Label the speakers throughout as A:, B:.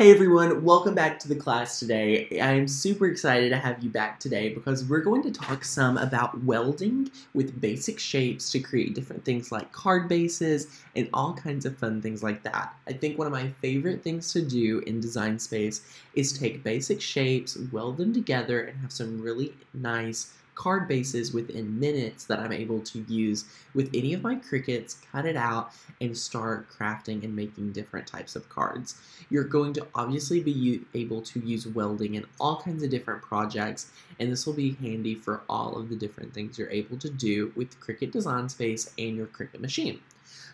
A: Hey everyone, welcome back to the class today. I am super excited to have you back today because we're going to talk some about welding with basic shapes to create different things like card bases and all kinds of fun things like that. I think one of my favorite things to do in design space is take basic shapes, weld them together, and have some really nice card bases within minutes that I'm able to use with any of my Cricuts, cut it out, and start crafting and making different types of cards. You're going to obviously be able to use welding in all kinds of different projects, and this will be handy for all of the different things you're able to do with Cricut Design Space and your Cricut machine.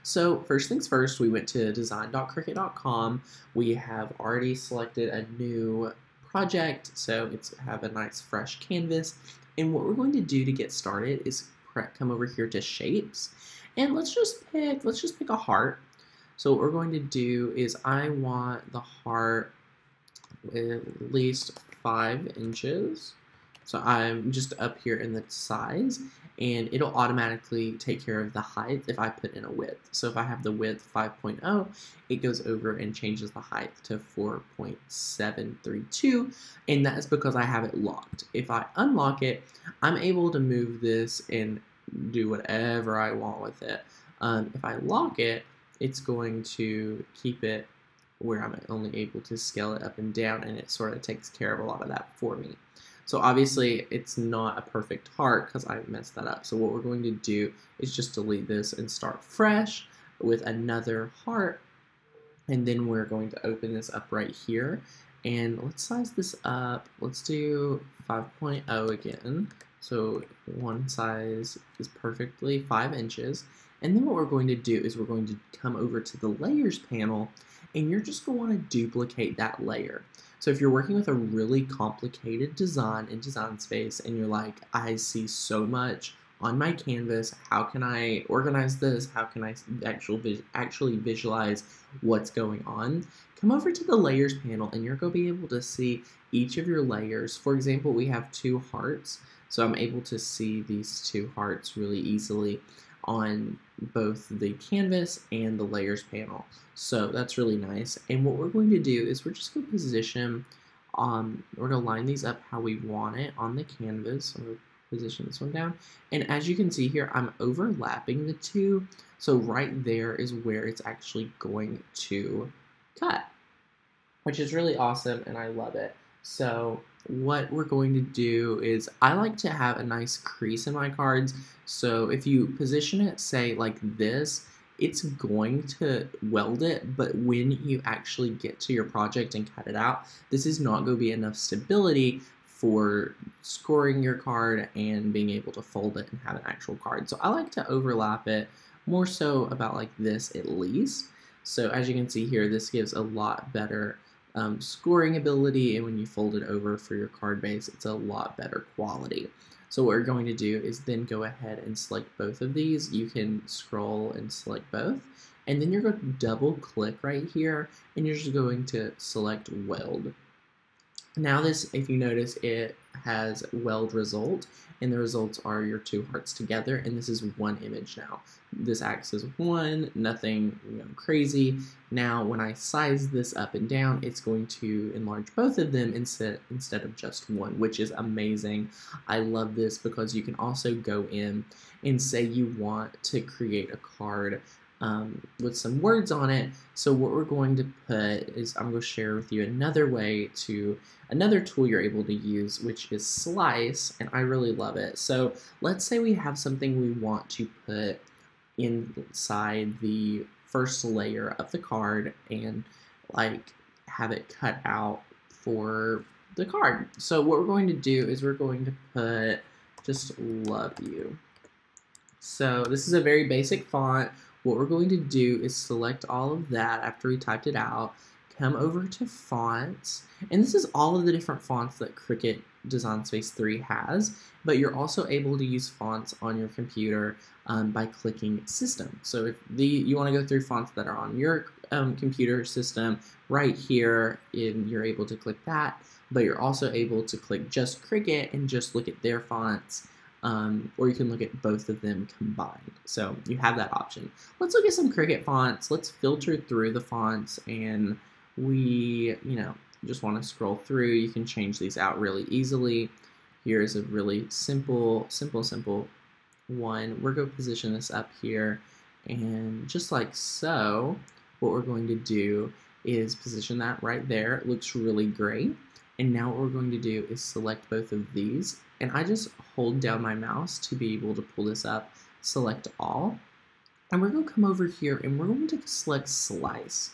A: So first things first, we went to design.cricut.com. We have already selected a new project, so it's have a nice fresh canvas. And what we're going to do to get started is come over here to shapes, and let's just pick a heart. So what we're going to do is I want the heart at least 5 inches. So I'm just up here in the size, and it'll automatically take care of the height if I put in a width. So if I have the width 5.0, it goes over and changes the height to 4.732, and that is because I have it locked. If I unlock it, I'm able to move this and do whatever I want with it. If I lock it, it's going to keep it where I'm only able to scale it up and down, and it sort of takes care of a lot of that for me. So obviously it's not a perfect heart because I messed that up. So what we're going to do is just delete this and start fresh with another heart. And then we're going to open this up right here. And let's size this up. Let's do 5.0 again. So one size is perfectly 5 inches. And then what we're going to do is we're going to come over to the layers panel, and you're just going to want to duplicate that layer. So if you're working with a really complicated design in Design Space and you're like, I see so much on my canvas, how can I organize this? How can I actually visualize what's going on? Come over to the layers panel and you're going to be able to see each of your layers. For example, we have 2 hearts, so I'm able to see these 2 hearts really easily on both the canvas and the layers panel. So that's really nice. And what we're going to do is we're just going to position, we're going to line these up how we want it on the canvas. I'm going to position this one down. And as you can see here, I'm overlapping the 2. So right there is where it's actually going to cut, which is really awesome, and I love it. So what we're going to do is I like to have a nice crease in my cards. So if you position it, say like this, it's going to weld it, but when you actually get to your project and cut it out, this is not going to be enough stability for scoring your card and being able to fold it and have an actual card. So I like to overlap it more so about like this at least. So as you can see here, this gives a lot better scoring ability, and when you fold it over for your card base, it's a lot better quality. So what we're going to do is then go ahead and select both of these. You can scroll and select both, and then you're going to double click right here, and you're just going to select weld. Now this, if you notice, it has weld result, and the results are your 2 hearts together, and this is one image now. This acts as one, nothing crazy. Now when I size this up and down, it's going to enlarge both of them instead of just one, which is amazing. I love this because you can also go in and say you want to create a card with some words on it. So what we're going to put is, I'm going to share with you another tool you're able to use, which is Slice, and I really love it. So let's say we have something we want to put inside the first layer of the card and like have it cut out for the card. So what we're going to do is we're going to put just love you. So this is a very basic font. What we're going to do is select all of that after we typed it out, come over to fonts, and this is all of the different fonts that Cricut Design Space 3 has, but you're also able to use fonts on your computer by clicking System. So if you want to go through fonts that are on your computer system, right here, you're able to click that, but you're also able to click just Cricut and just look at their fonts. Or you can look at both of them combined. So you have that option. Let's look at some Cricut fonts. Let's filter through the fonts and we, just want to scroll through, you can change these out really easily. Here's a really simple one. We're going to position this up here, and just like so, what we're going to do is position that right there. It looks really great. And now what we're going to do is select both of these, and I just hold down my mouse to be able to pull this up, select all, and we're going to come over here and we're going to select slice.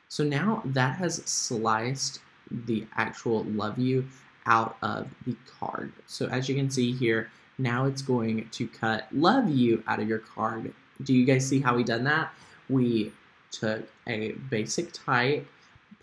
A: So now that has sliced the actual love you out of the card. So as you can see here, now it's going to cut love you out of your card. Do you guys see how we done that? We took a basic type,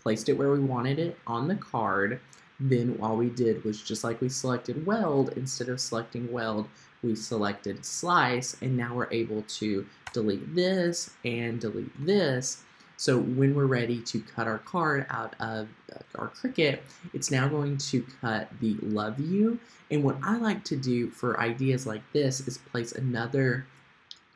A: placed it where we wanted it on the card. Then all we did was, just like we selected weld, instead of selecting weld, we selected slice, and now we're able to delete this and delete this. So when we're ready to cut our card out of our Cricut, it's now going to cut the love you. And what I like to do for ideas like this is place another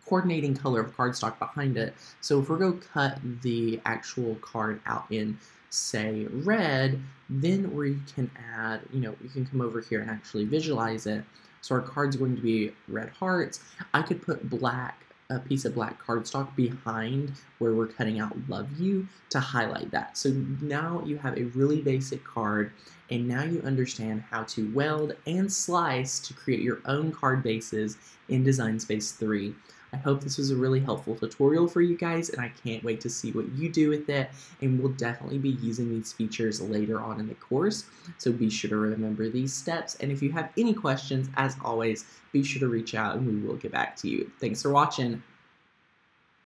A: coordinating color of cardstock behind it. So if we're going to cut the actual card out in, say, red, then we can add, you can come over here and actually visualize it. So our card's going to be red hearts. I could put a piece of black cardstock behind where we're cutting out love you to highlight that. So now you have a really basic card, and now you understand how to weld and slice to create your own card bases in Design Space 3. I hope this was a really helpful tutorial for you guys, and I can't wait to see what you do with it, and we'll definitely be using these features later on in the course, so be sure to remember these steps, and if you have any questions, as always, be sure to reach out and we will get back to you. Thanks for watching.